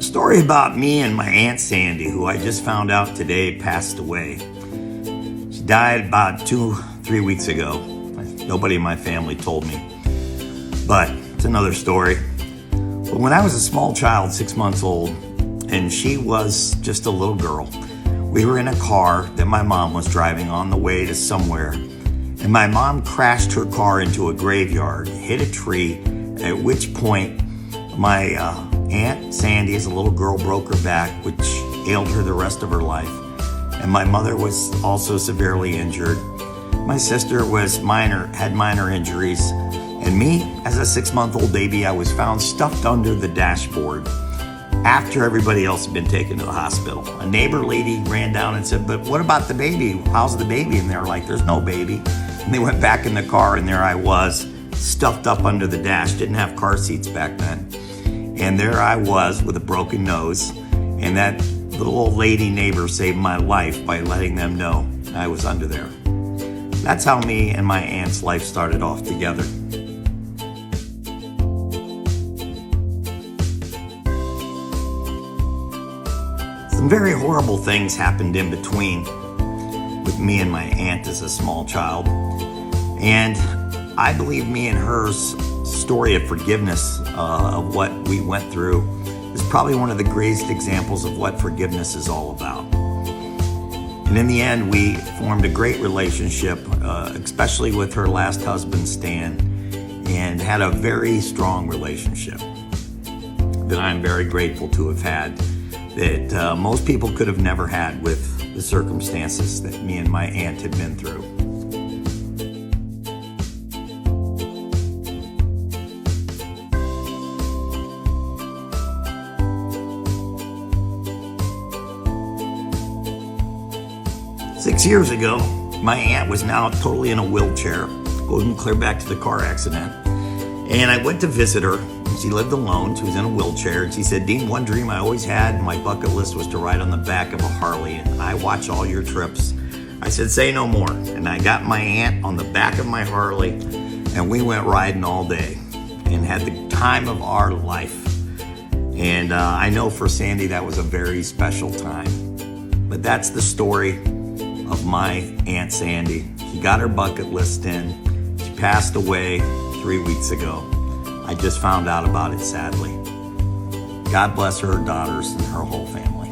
Story about me and my Aunt Sandy, who I just found out today passed away. She died about 2-3 weeks ago. Nobody in my family told me, but it's another story. But when I was a small child, 6 months old, and she was just a little girl, we were in a car that my mom was driving on the way to somewhere, and my mom crashed her car into a graveyard, hit a tree, at which point my Aunt Sandy, as a little girl, broke her back, which ailed her the rest of her life. And my mother was also severely injured. My sister had minor injuries. And me, as a 6-month-old baby, I was found stuffed under the dashboard after everybody else had been taken to the hospital. A neighbor lady ran down and said, "But what about the baby? How's the baby?" And they were like, "There's no baby." And they went back in the car, and there I was, stuffed up under the dash. Didn't have car seats back then. And there I was with a broken nose, and that little old lady neighbor saved my life by letting them know I was under there. That's how me and my aunt's life started off together. Some very horrible things happened in between with me and my aunt as a small child, and I believe me and her's story of forgiveness of what we went through is probably one of the greatest examples of what forgiveness is all about. And in the end, we formed a great relationship, especially with her last husband, Stan, and had a very strong relationship that I'm very grateful to have had, that most people could have never had with the circumstances that me and my aunt had been through. Six years ago, my aunt was now totally in a wheelchair, going clear back to the car accident. And I went to visit her. She lived alone. She was in a wheelchair. And she said, "Dean, one dream I always had, my bucket list was to ride on the back of a Harley. And I watch all your trips." I said, "Say no more." And I got my aunt on the back of my Harley, and we went riding all day and had the time of our life. And I know for Sandy, that was a very special time. But that's the story of my Aunt Sandy. She got her bucket list in. She passed away 3 weeks ago. I just found out about it, sadly. God bless her daughters and her whole family.